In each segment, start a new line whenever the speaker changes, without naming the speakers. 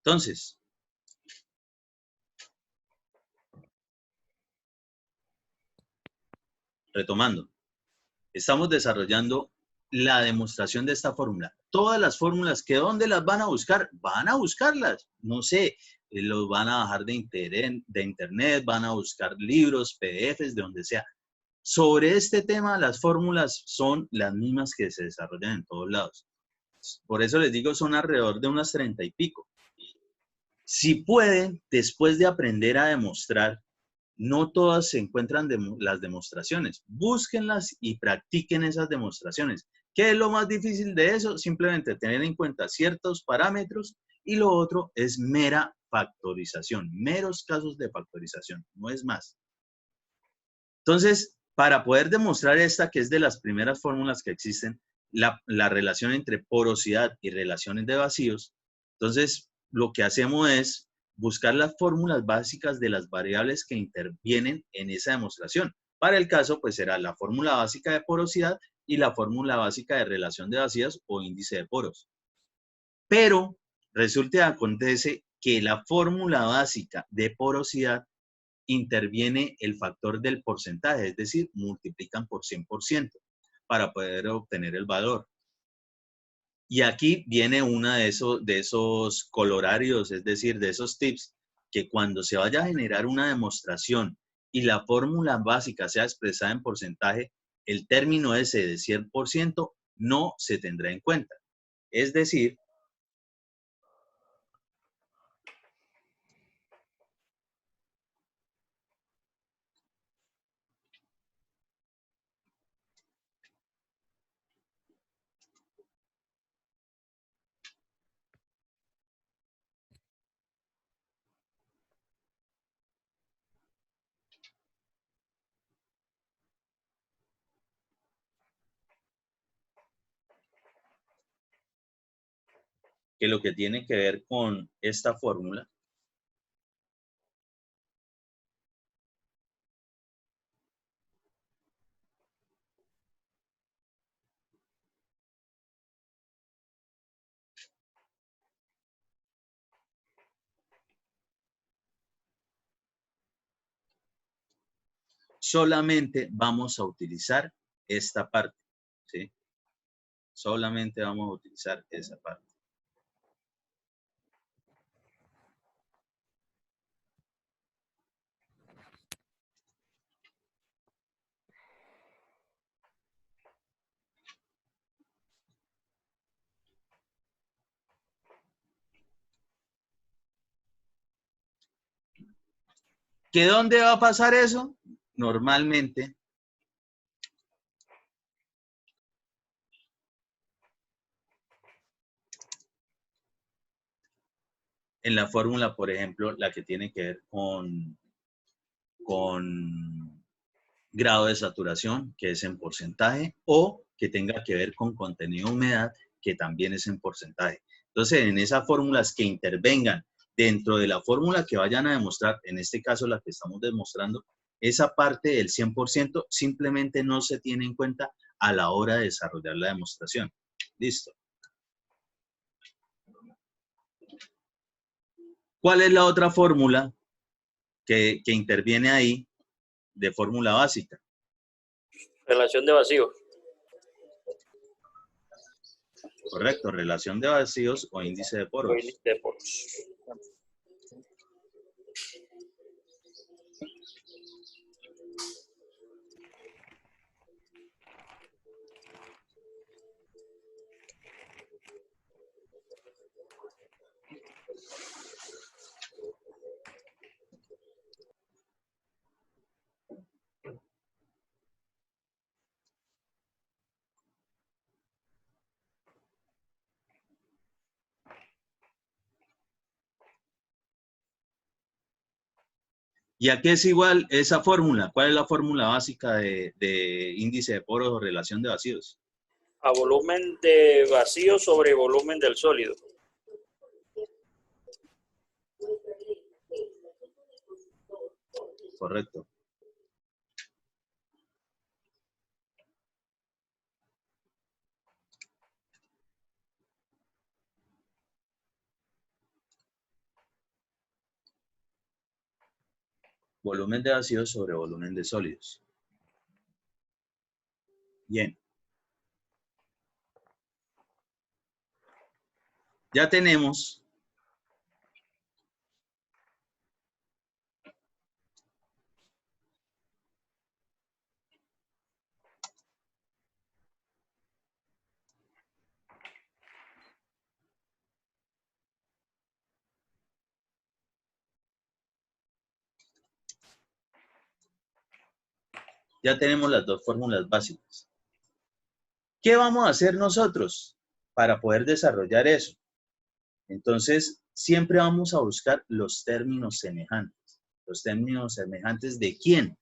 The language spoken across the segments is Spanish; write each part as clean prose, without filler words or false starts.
Entonces, retomando, estamos desarrollando la demostración de esta fórmula. Todas las fórmulas, ¿que dónde las van a buscar? Van a buscarlas, no sé, los van a bajar de internet, van a buscar libros, PDFs, de donde sea. Sobre este tema, las fórmulas son las mismas que se desarrollan en todos lados. Por eso les digo, son alrededor de unas 30 y pico. Si pueden, después de aprender a demostrar, no todas se encuentran las demostraciones. Búsquenlas y practiquen esas demostraciones. ¿Qué es lo más difícil de eso? Simplemente tener en cuenta ciertos parámetros y lo otro es mera factorización, meros casos de factorización, no es más. Entonces, para poder demostrar esta, que es de las primeras fórmulas que existen, la relación entre porosidad y relaciones de vacíos, entonces lo que hacemos es buscar las fórmulas básicas de las variables que intervienen en esa demostración. Para el caso, pues será la fórmula básica de porosidad y la fórmula básica de relación de vacíos o índice de poros. Pero resulta y acontece que la fórmula básica de porosidad interviene el factor del porcentaje, es decir, multiplican por 100% para poder obtener el valor. Y aquí viene uno de esos colorarios, es decir, de esos tips, que cuando se vaya a generar una demostración y la fórmula básica sea expresada en porcentaje, el término ese de 100% no se tendrá en cuenta. Es decir, que lo que tiene que ver con esta fórmula solamente vamos a utilizar esta parte, ¿sí? Solamente vamos a utilizar esa parte. ¿Que dónde va a pasar eso? Normalmente en la fórmula, por ejemplo, la que tiene que ver con grado de saturación, que es en porcentaje, o que tenga que ver con contenido de humedad, que también es en porcentaje. Entonces, en esas fórmulas que intervengan dentro de la fórmula que vayan a demostrar, en este caso la que estamos demostrando, esa parte del 100% simplemente no se tiene en cuenta a la hora de desarrollar la demostración. Listo. ¿Cuál es la otra fórmula que interviene ahí de fórmula básica?
Relación de vacíos.
Correcto, relación de vacíos o índice de poros.
O índice de poros.
¿Y a qué es igual esa fórmula? ¿Cuál es la fórmula básica de índice de poros o relación de vacíos?
A volumen de vacío sobre volumen del sólido.
Correcto. Volumen de vacíos sobre volumen de sólidos. Bien. Ya tenemos las dos fórmulas básicas. ¿Qué vamos a hacer nosotros para poder desarrollar eso? Entonces, siempre vamos a buscar los términos semejantes. ¿Los términos semejantes de quién?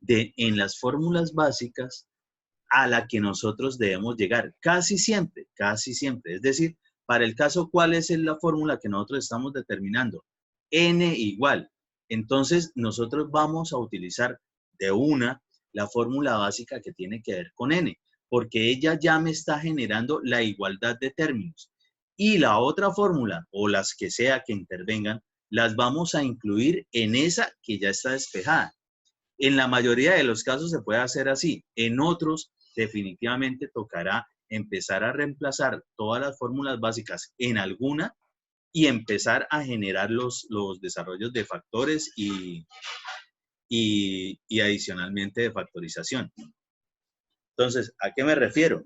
En las fórmulas básicas a la que nosotros debemos llegar. Casi siempre, casi siempre. Es decir, para el caso, ¿cuál es la fórmula que nosotros estamos determinando? N igual. Entonces, nosotros vamos a utilizar de una la fórmula básica que tiene que ver con N, porque ella ya me está generando la igualdad de términos. Y la otra fórmula, o las que sea que intervengan, las vamos a incluir en esa que ya está despejada. En la mayoría de los casos se puede hacer así. En otros, definitivamente tocará empezar a reemplazar todas las fórmulas básicas en alguna y empezar a generar los desarrollos de factores y adicionalmente de factorización. Entonces, ¿a qué me refiero?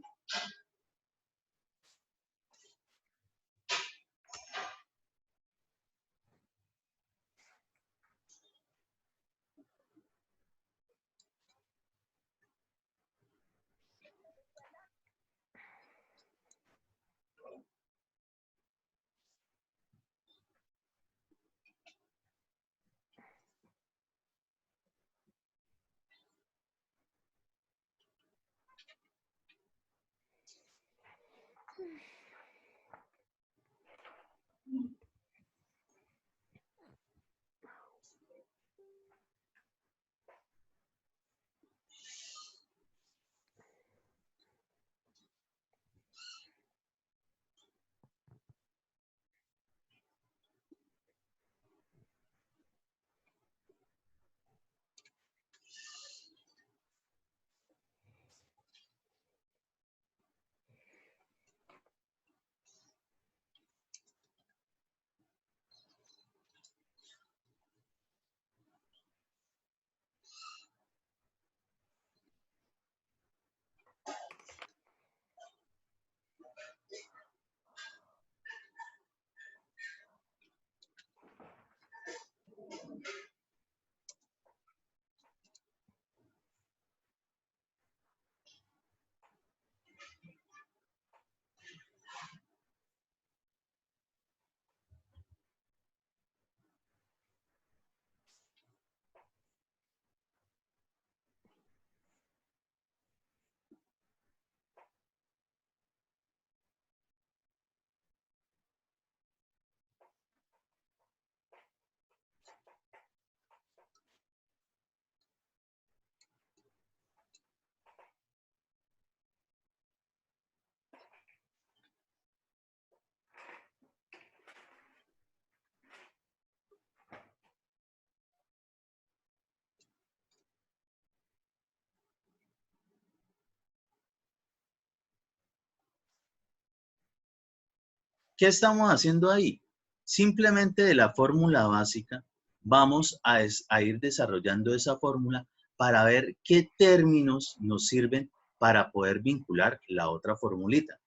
¿Qué estamos haciendo ahí? Simplemente de la fórmula básica vamos a ir desarrollando esa fórmula para ver qué términos nos sirven para poder vincular la otra formulita.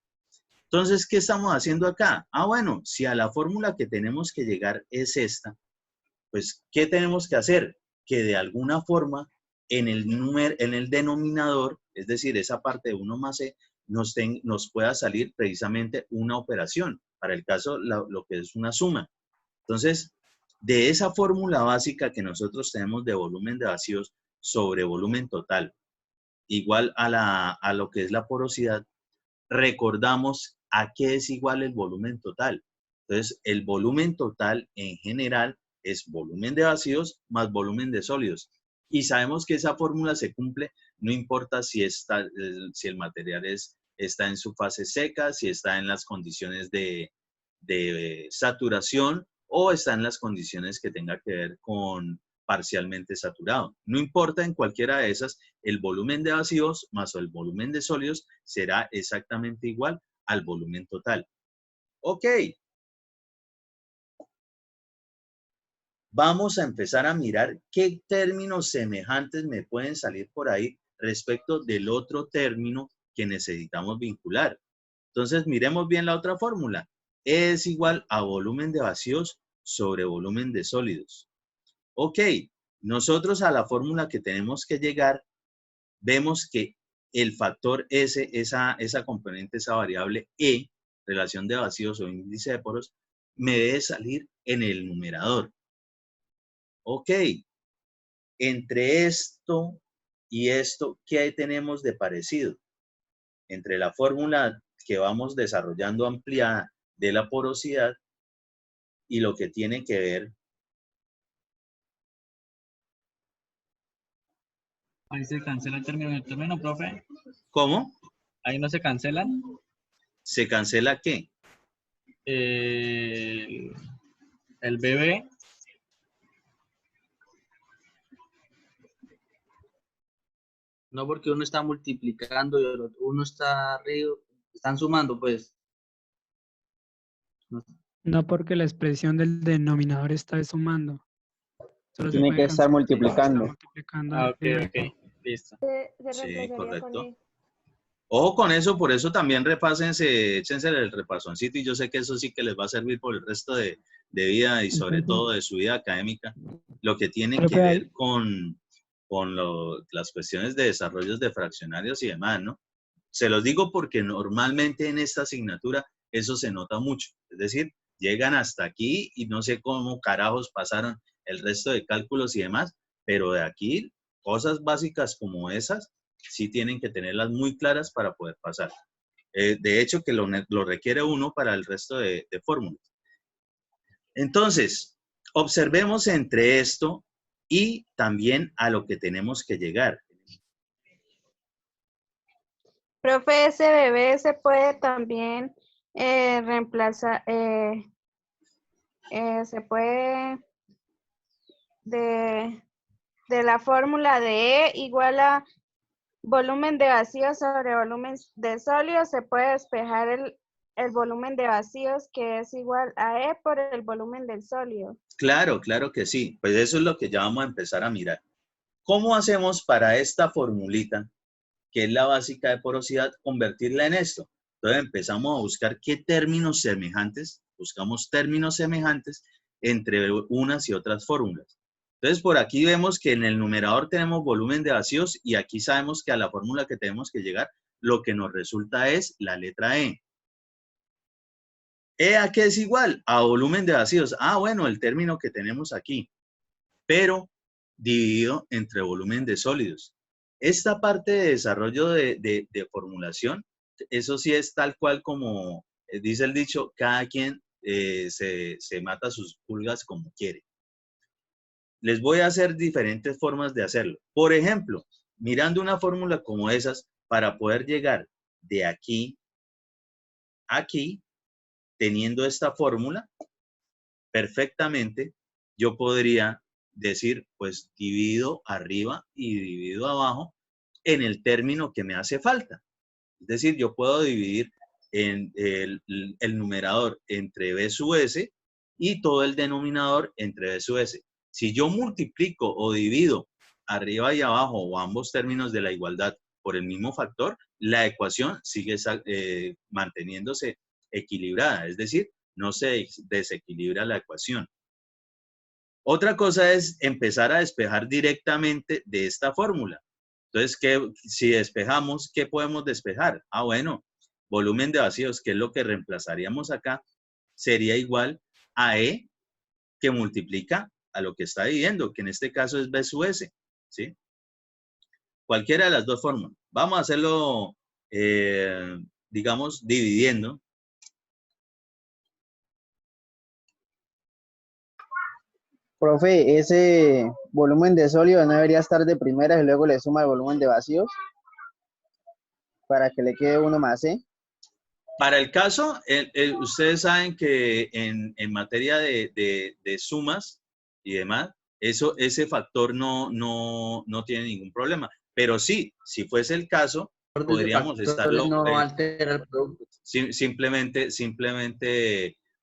Entonces, ¿qué estamos haciendo acá? Bueno, si a la fórmula que tenemos que llegar es esta, pues, ¿qué tenemos que hacer? Que de alguna forma en el denominador, es decir, esa parte de 1 más e, nos pueda salir precisamente una operación, para el caso lo que es una suma. Entonces, de esa fórmula básica que nosotros tenemos de volumen de vacíos sobre volumen total, igual a lo que es la porosidad, recordamos a qué es igual el volumen total. Entonces, el volumen total en general es volumen de vacíos más volumen de sólidos. Y sabemos que esa fórmula se cumple, no importa si el material está en su fase seca, si está en las condiciones de saturación o está en las condiciones que tenga que ver con parcialmente saturado. No importa, en cualquiera de esas, el volumen de vacíos más el volumen de sólidos será exactamente igual al volumen total. Ok. Vamos a empezar a mirar qué términos semejantes me pueden salir por ahí respecto del otro término que necesitamos vincular. Entonces, miremos bien la otra fórmula. E es igual a volumen de vacíos sobre volumen de sólidos. Ok, nosotros a la fórmula que tenemos que llegar, vemos que el factor S, esa componente, esa variable E, relación de vacíos o índice de poros, me debe salir en el numerador. Ok, entre esto y esto, ¿qué tenemos de parecido? Entre la fórmula que vamos desarrollando ampliada de la porosidad y lo que tiene que ver.
Ahí se cancela el término, profe.
¿Cómo?
Ahí no se cancelan.
¿Se cancela qué?
El BB. No, porque uno está multiplicando y uno está arriba, están sumando, pues.
No, porque la expresión del denominador está sumando. Solo se
Tiene
puede
que estar
cancelar si
multiplicando.
está multiplicando
Ah, ok,
arriba.
ok. Listo.
Se
Sí,
reemplazaría
correcto.
con E.
Ojo con eso, por eso también repásense, échense el repasoncito y yo sé que eso sí que les va a servir por el resto de vida y sobre todo de su vida académica, lo que tiene que ver con las cuestiones de desarrollos de fraccionarios y demás, ¿no? Se los digo porque normalmente en esta asignatura eso se nota mucho, es decir, llegan hasta aquí y no sé cómo carajos pasaron el resto de cálculos y demás, pero de aquí cosas básicas como esas sí tienen que tenerlas muy claras para poder pasar. De hecho, que lo requiere uno para el resto de fórmulas. Entonces, observemos entre esto y también a lo que tenemos que llegar.
Profe, ese bebé se puede también reemplazar, se puede de la fórmula de E igual a volumen de vacíos sobre volumen de sólidos, se puede despejar el volumen de vacíos que es igual a E por el volumen del sólido.
Claro, claro que sí. Pues eso es lo que ya vamos a empezar a mirar. ¿Cómo hacemos para esta formulita, que es la básica de porosidad, convertirla en esto? Entonces empezamos a buscar qué términos semejantes, buscamos términos semejantes entre unas y otras fórmulas. Entonces por aquí vemos que en el numerador tenemos volumen de vacíos y aquí sabemos que a la fórmula que tenemos que llegar, lo que nos resulta es la letra E. ¿E a qué es igual? A volumen de vacíos. Ah, bueno, el término que tenemos aquí, pero dividido entre volumen de sólidos. Esta parte de desarrollo de formulación, eso sí es tal cual como dice el dicho, cada quien se mata sus pulgas como quiere. Les voy a hacer diferentes formas de hacerlo. Por ejemplo, mirando una fórmula como esas, para poder llegar de aquí a aquí, teniendo esta fórmula, perfectamente, yo podría decir, pues divido arriba y divido abajo en el término que me hace falta. Es decir, yo puedo dividir en el numerador entre B sub S y todo el denominador entre B sub S. Si yo multiplico o divido arriba y abajo o ambos términos de la igualdad por el mismo factor, la ecuación sigue manteniéndose equilibrada, es decir, no se desequilibra la ecuación. Otra cosa es empezar a despejar directamente de esta fórmula. Entonces, si despejamos, ¿qué podemos despejar? Ah, bueno, volumen de vacíos, que es lo que reemplazaríamos acá, sería igual a E que multiplica a lo que está dividiendo, que en este caso es B sub S, ¿sí? Cualquiera de las dos formas. Vamos a hacerlo, digamos, dividiendo.
Profe, ese volumen de sólido no debería estar de primeras y luego le suma el volumen de vacíos para que le quede uno más, ¿eh?
Para el caso, ustedes saben que en materia de sumas y demás, ese factor no tiene ningún problema. Pero sí, si fuese el caso,
De ese
podríamos
factor
estarlo,
no altera el producto.
simplemente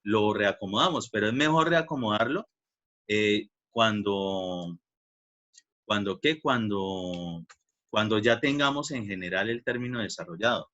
lo reacomodamos, pero es mejor reacomodarlo cuando, ¿qué? Cuando ya tengamos en general el término desarrollado.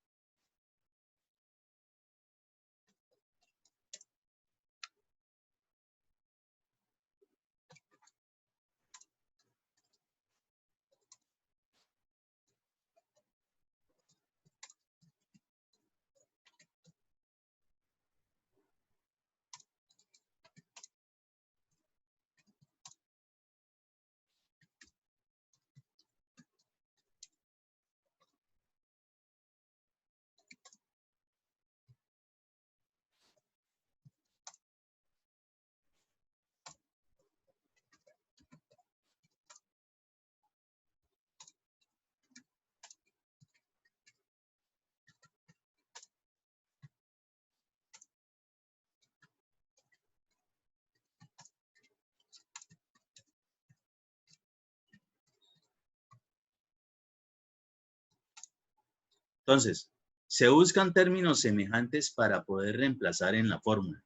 Entonces, se buscan términos semejantes para poder reemplazar en la fórmula,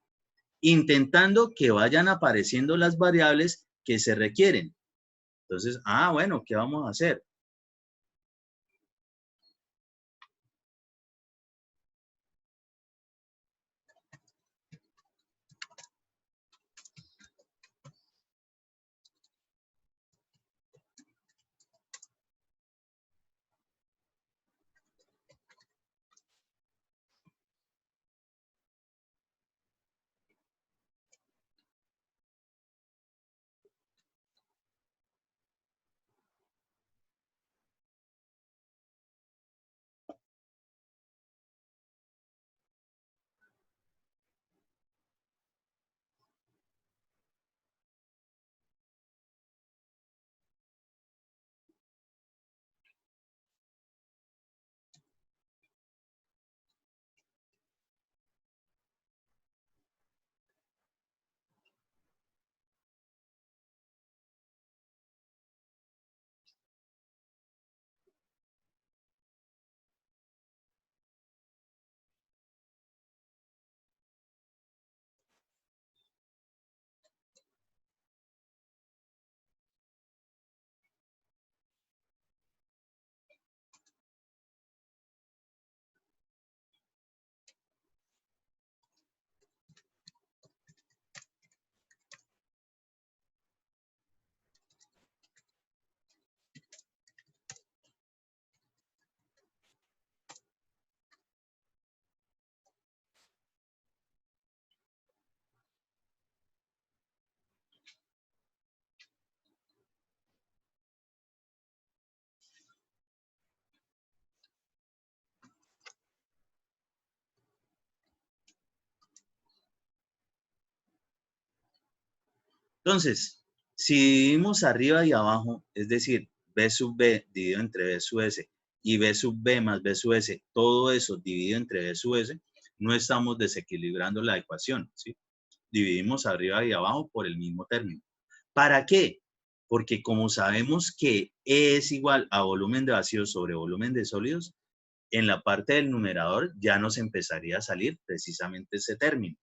intentando que vayan apareciendo las variables que se requieren. Entonces, bueno, ¿qué vamos a hacer? Entonces, si dividimos arriba y abajo, es decir, B sub B dividido entre B sub S y B sub B más B sub S, todo eso dividido entre B sub S, no estamos desequilibrando la ecuación, ¿sí? Dividimos arriba y abajo por el mismo término. ¿Para qué? Porque como sabemos que E es igual a volumen de vacíos sobre volumen de sólidos, en la parte del numerador ya nos empezaría a salir precisamente ese término.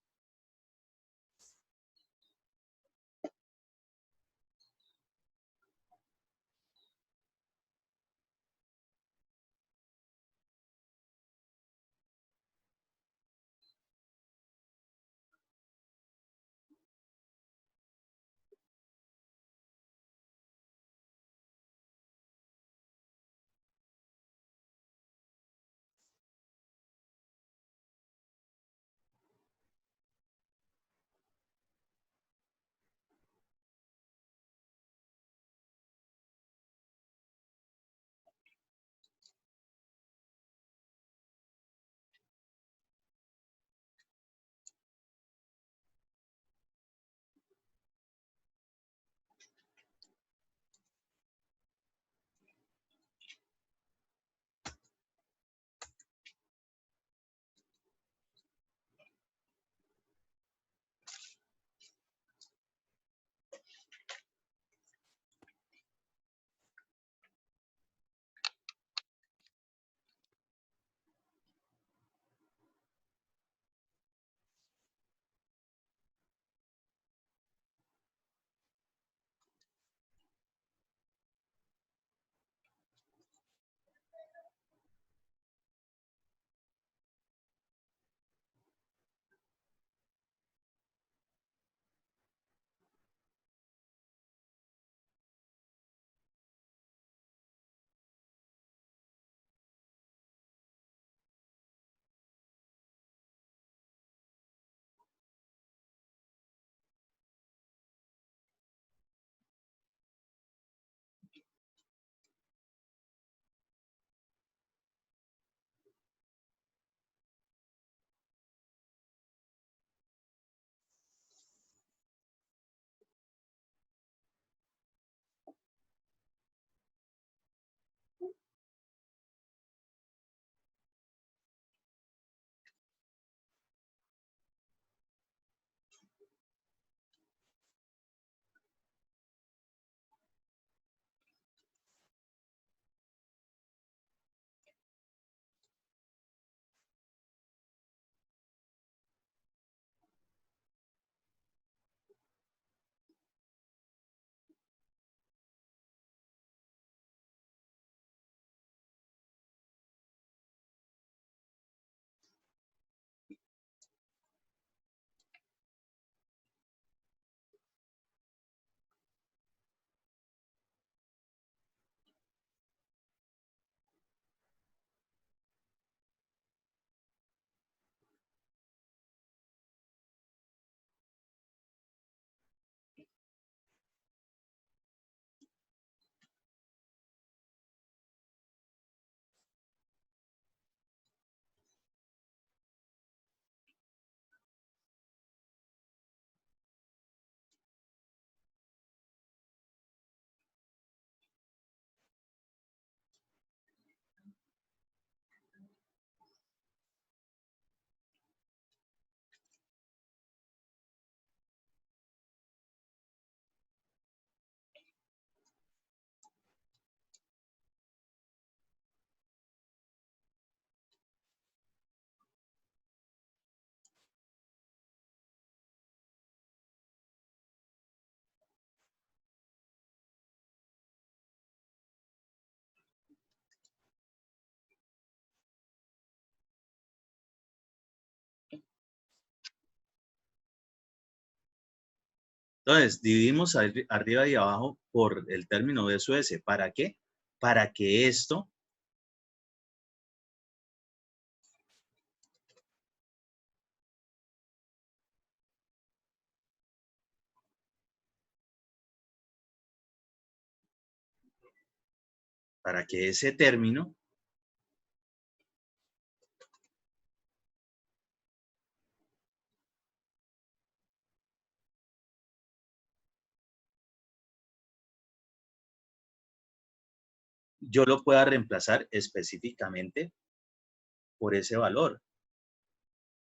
Entonces, dividimos arriba y abajo por el término B sub S. ¿Para qué? Para que esto para que ese término yo lo pueda reemplazar específicamente por ese valor,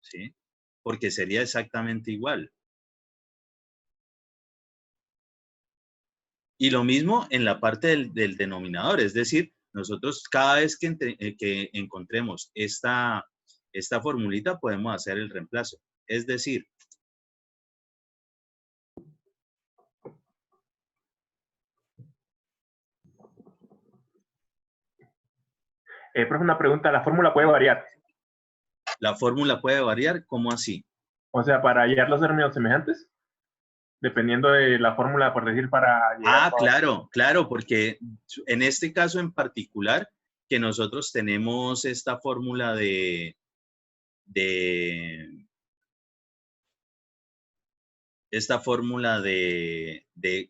¿sí? Porque sería exactamente igual. Y lo mismo en la parte del denominador, es decir, nosotros cada vez que encontremos esta formulita podemos hacer el reemplazo. Es decir,
Profe, una pregunta, ¿la fórmula puede variar?
la fórmula puede variar, ¿cómo así?
O sea, para hallar los términos semejantes, dependiendo de la fórmula, por decir, para llegar
Ah,
a...
claro, claro, porque en este caso en particular, que nosotros tenemos esta fórmula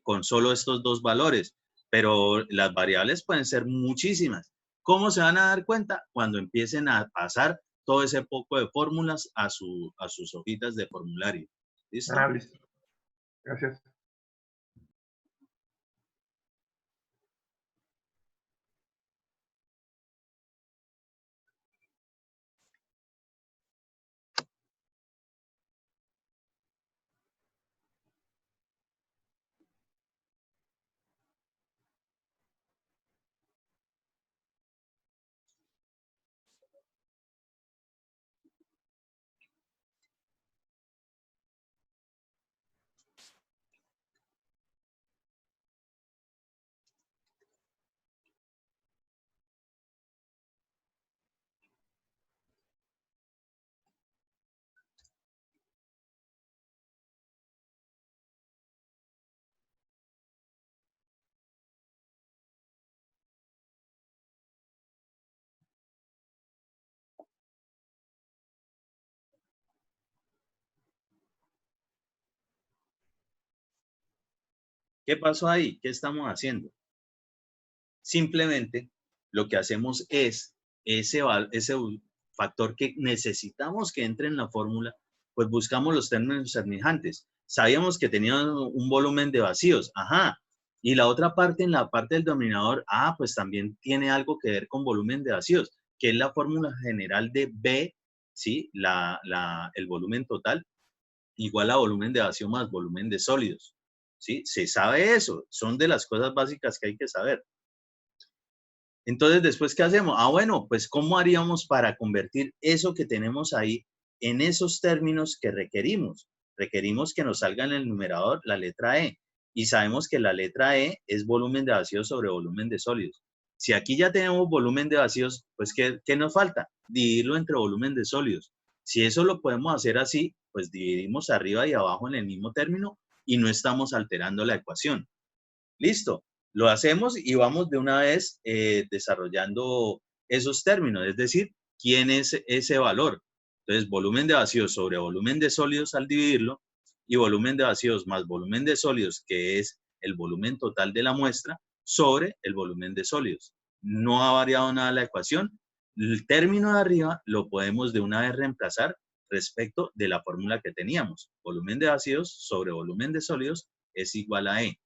con solo estos dos valores, pero las variables pueden ser muchísimas. ¿Cómo se van a dar cuenta? Cuando empiecen a pasar todo ese poco de fórmulas a sus hojitas de formulario. ¿Listo?
Ah, listo. Gracias.
¿Qué pasó ahí? ¿Qué estamos haciendo? Simplemente lo que hacemos es ese factor que necesitamos que entre en la fórmula, pues buscamos los términos semejantes. Sabíamos que tenían un volumen de vacíos, ajá. Y la otra parte, en la parte del denominador, pues también tiene algo que ver con volumen de vacíos, que es la fórmula general de B, ¿sí? El volumen total igual a volumen de vacío más volumen de sólidos, ¿sí? Se sabe eso, son de las cosas básicas que hay que saber. Entonces, ¿después qué hacemos? Bueno, pues ¿cómo haríamos para convertir eso que tenemos ahí en esos términos que requerimos? Requerimos que nos salga en el numerador la letra E. Y sabemos que la letra E es volumen de vacíos sobre volumen de sólidos. Si aquí ya tenemos volumen de vacíos, pues ¿qué nos falta? Dividirlo entre volumen de sólidos. Si eso lo podemos hacer así, pues dividimos arriba y abajo en el mismo término y no estamos alterando la ecuación. Listo, lo hacemos y vamos de una vez desarrollando esos términos, es decir, quién es ese valor. Entonces, volumen de vacíos sobre volumen de sólidos al dividirlo y volumen de vacíos más volumen de sólidos, que es el volumen total de la muestra, sobre el volumen de sólidos. No ha variado nada la ecuación. El término de arriba lo podemos de una vez reemplazar respecto de la fórmula que teníamos. Volumen de vacíos sobre volumen de sólidos es igual a E.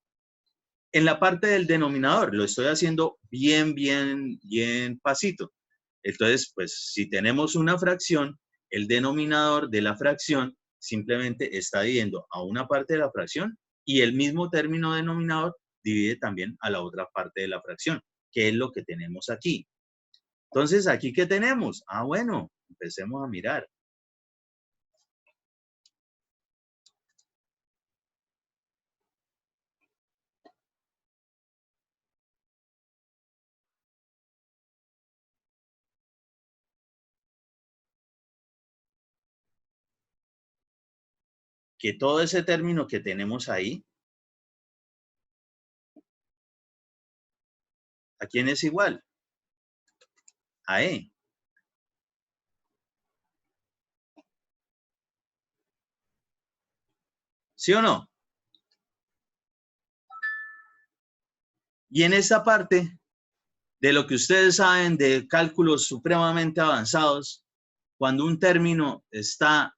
En la parte del denominador, lo estoy haciendo bien pasito. Entonces, pues si tenemos una fracción, el denominador de la fracción simplemente está dividiendo a una parte de la fracción y el mismo término denominador divide también a la otra parte de la fracción, que es lo que tenemos aquí. Entonces, ¿aquí qué tenemos? Bueno, empecemos a mirar. que todo ese término que tenemos ahí, ¿a quién es igual? A E. ¿Sí o no? Y en esta parte de lo que ustedes saben de cálculos supremamente avanzados, cuando un término está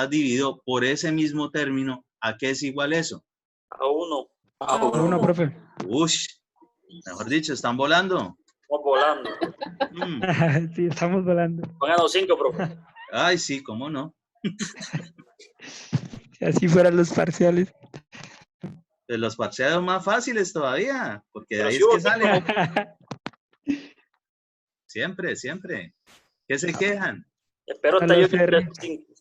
dividido por ese mismo término, ¿a qué es igual eso?
A 1.
A uno, profe.
Ush, mejor dicho, están volando.
Vamos volando.
Sí, estamos volando.
Pongan los 5, profe.
Ay, sí, cómo no.
Si así fueran los parciales.
Pues los parciales más fáciles todavía, porque de
Pero
ahí
sí
es que
hubo
salen. Siempre, siempre. ¿Qué se quejan?
Espero
A
hasta yo
los
que
R.
5.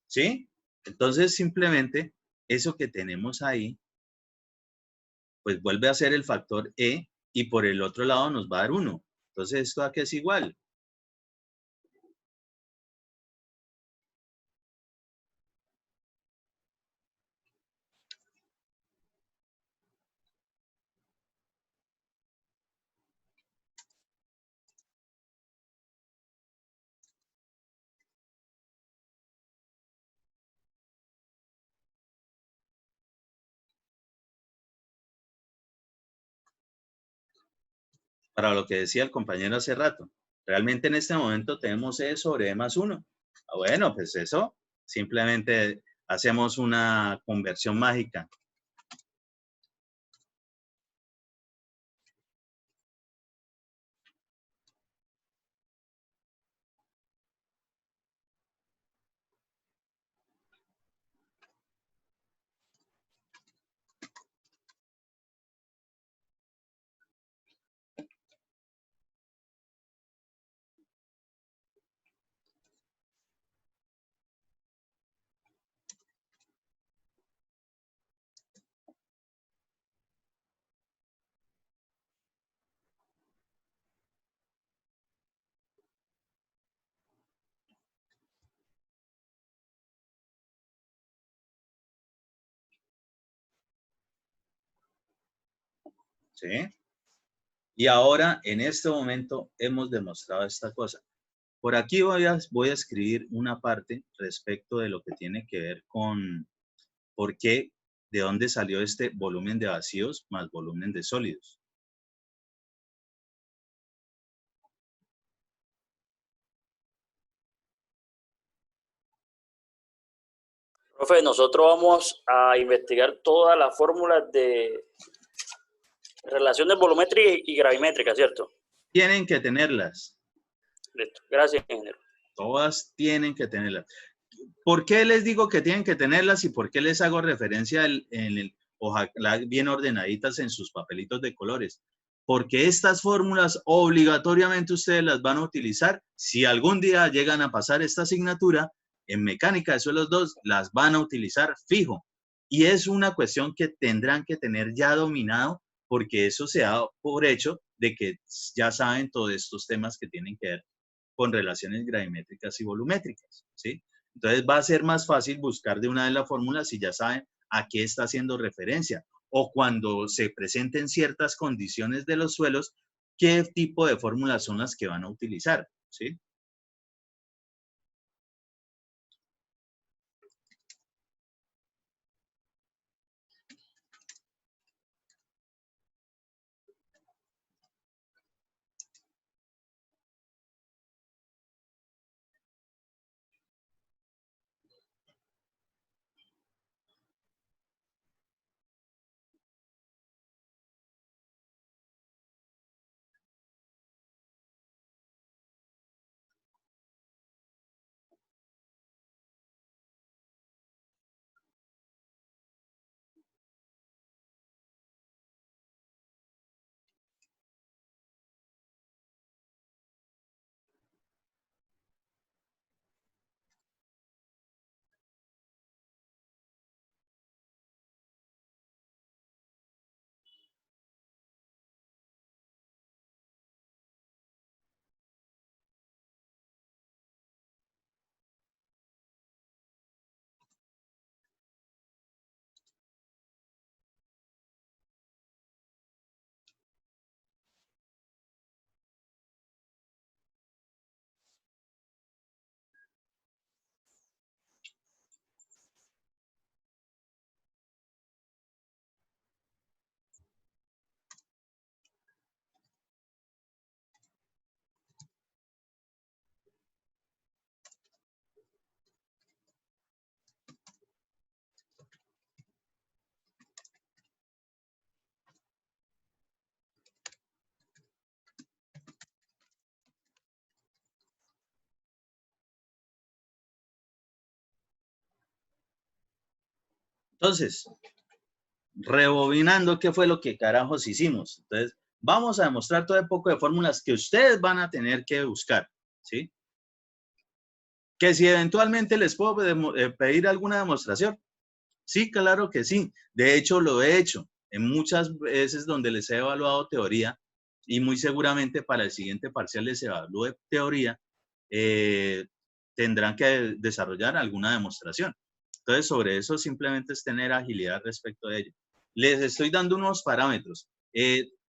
¿Sí? Entonces, simplemente, eso que tenemos ahí, pues vuelve a ser el factor E y por el otro lado nos va a dar 1. Entonces, ¿esto a qué es igual? Para lo que decía el compañero hace rato. Realmente en este momento tenemos E sobre E más 1. Bueno, pues eso, simplemente hacemos una conversión mágica. ¿Sí? Y ahora, en este momento, hemos demostrado esta cosa. Por aquí voy a escribir una parte respecto de lo que tiene que ver con por qué, de dónde salió este volumen de vacíos más volumen de sólidos.
Profe, nosotros vamos a investigar todas las fórmulas de relaciones volumétricas y gravimétricas, ¿cierto?
Tienen que tenerlas.
Listo. Gracias, ingeniero.
Todas tienen que tenerlas. ¿Por qué les digo que tienen que tenerlas y por qué les hago referencia ojalá bien ordenaditas en sus papelitos de colores? Porque estas fórmulas obligatoriamente ustedes las van a utilizar si algún día llegan a pasar esta asignatura en mecánica de suelos 2, las van a utilizar fijo. Y es una cuestión que tendrán que tener ya dominado porque eso se da por hecho de que ya saben todos estos temas que tienen que ver con relaciones gravimétricas y volumétricas, ¿sí? Entonces va a ser más fácil buscar de una de las fórmulas si ya saben a qué está haciendo referencia. O cuando se presenten ciertas condiciones de los suelos, qué tipo de fórmulas son las que van a utilizar, ¿sí? Entonces, rebobinando, ¿qué fue lo que carajos hicimos? Entonces, vamos a demostrar todo el poco de fórmulas que ustedes van a tener que buscar, ¿sí? Que si eventualmente les puedo pedir alguna demostración. Sí, claro que sí. De hecho, lo he hecho en muchas veces donde les he evaluado teoría y muy seguramente para el siguiente parcial les evalúe teoría, tendrán que desarrollar alguna demostración. Entonces, sobre eso simplemente es tener agilidad respecto de ello. Les estoy dando unos parámetros.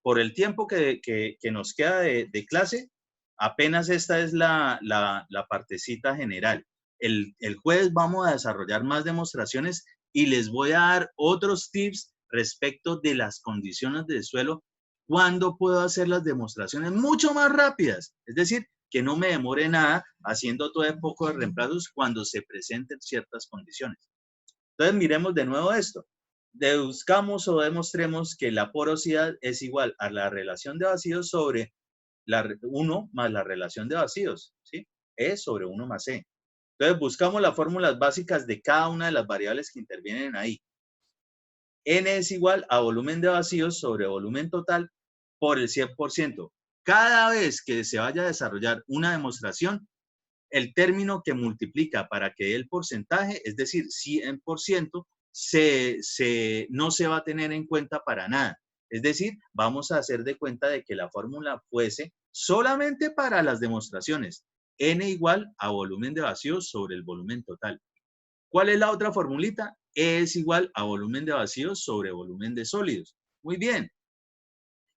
Por el tiempo que nos queda de clase, apenas esta es la partecita general. El jueves vamos a desarrollar más demostraciones y les voy a dar otros tips respecto de las condiciones del suelo, cuándo puedo hacer las demostraciones mucho más rápidas. Es decir, que no me demore nada haciendo todo el poco de reemplazos cuando se presenten ciertas condiciones. Entonces, miremos de nuevo esto. Deduzcamos o demostremos que la porosidad es igual a la relación de vacíos sobre 1 más la relación de vacíos, ¿sí? E sobre 1 más E. Entonces, buscamos las fórmulas básicas de cada una de las variables que intervienen ahí. N es igual a volumen de vacíos sobre volumen total por el 100%. Cada vez que se vaya a desarrollar una demostración, el término que multiplica para que dé el porcentaje, es decir, 100%, no se va a tener en cuenta para nada. Es decir, vamos a hacer de cuenta de que la fórmula fuese solamente para las demostraciones. N igual a volumen de vacíos sobre el volumen total. ¿Cuál es la otra formulita? E es igual a volumen de vacíos sobre volumen de sólidos. Muy bien.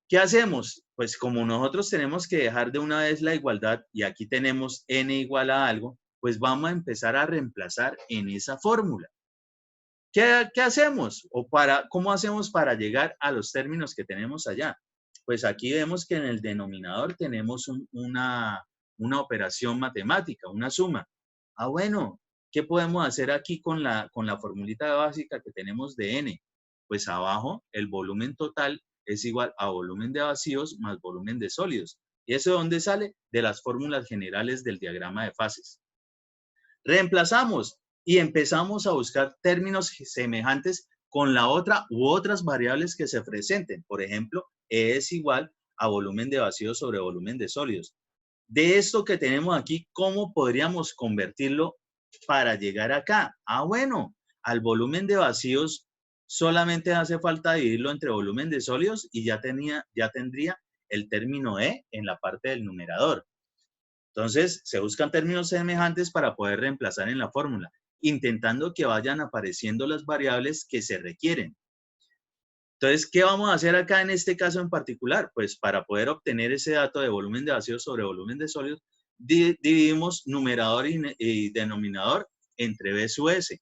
¿Qué hacemos? Pues como nosotros tenemos que dejar de una vez la igualdad y aquí tenemos N igual a algo, pues vamos a empezar a reemplazar en esa fórmula. ¿Qué hacemos? ¿Cómo hacemos para llegar a los términos que tenemos allá? Pues aquí vemos que en el denominador tenemos una operación matemática, una suma. Ah, bueno, ¿qué podemos hacer aquí con la formulita básica que tenemos de N? Pues abajo el volumen total es igual a volumen de vacíos más volumen de sólidos. ¿Y eso de dónde sale? De las fórmulas generales del diagrama de fases. Reemplazamos y empezamos a buscar términos semejantes con la otra u otras variables que se presenten. Por ejemplo, E es igual a volumen de vacíos sobre volumen de sólidos. De esto que tenemos aquí, ¿cómo podríamos convertirlo para llegar acá? Ah, bueno, al volumen de vacíos solamente hace falta dividirlo entre volumen de sólidos y ya tendría el término E en la parte del numerador. Entonces, se buscan términos semejantes para poder reemplazar en la fórmula, intentando que vayan apareciendo las variables que se requieren. Entonces, ¿qué vamos a hacer acá en este caso en particular? Pues para poder obtener ese dato de volumen de vacíos sobre volumen de sólidos, dividimos numerador y denominador entre B sub S,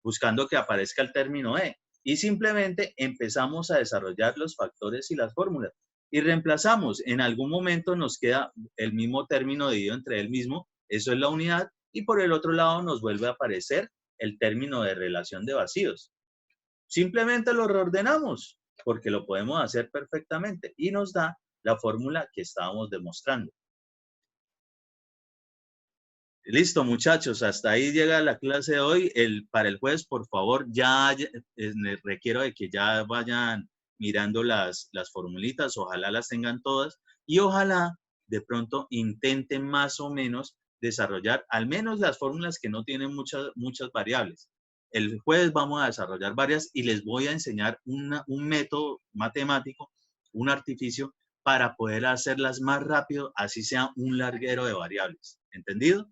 buscando que aparezca el término E. Y simplemente empezamos a desarrollar los factores y las fórmulas. Y reemplazamos. En algún momento nos queda el mismo término dividido entre el mismo. Eso es la unidad. Y por el otro lado nos vuelve a aparecer el término de relación de vacíos. Simplemente lo reordenamos porque lo podemos hacer perfectamente. Y nos da la fórmula que estábamos demostrando. Listo, muchachos, hasta ahí llega la clase de hoy. Para el jueves, por favor, requiero de que ya vayan mirando las formulitas, ojalá las tengan todas y ojalá de pronto intenten más o menos desarrollar al menos las fórmulas que no tienen muchas variables. El jueves vamos a desarrollar varias y les voy a enseñar un método matemático, un artificio para poder hacerlas más rápido, así sea un larguero de variables. ¿Entendido?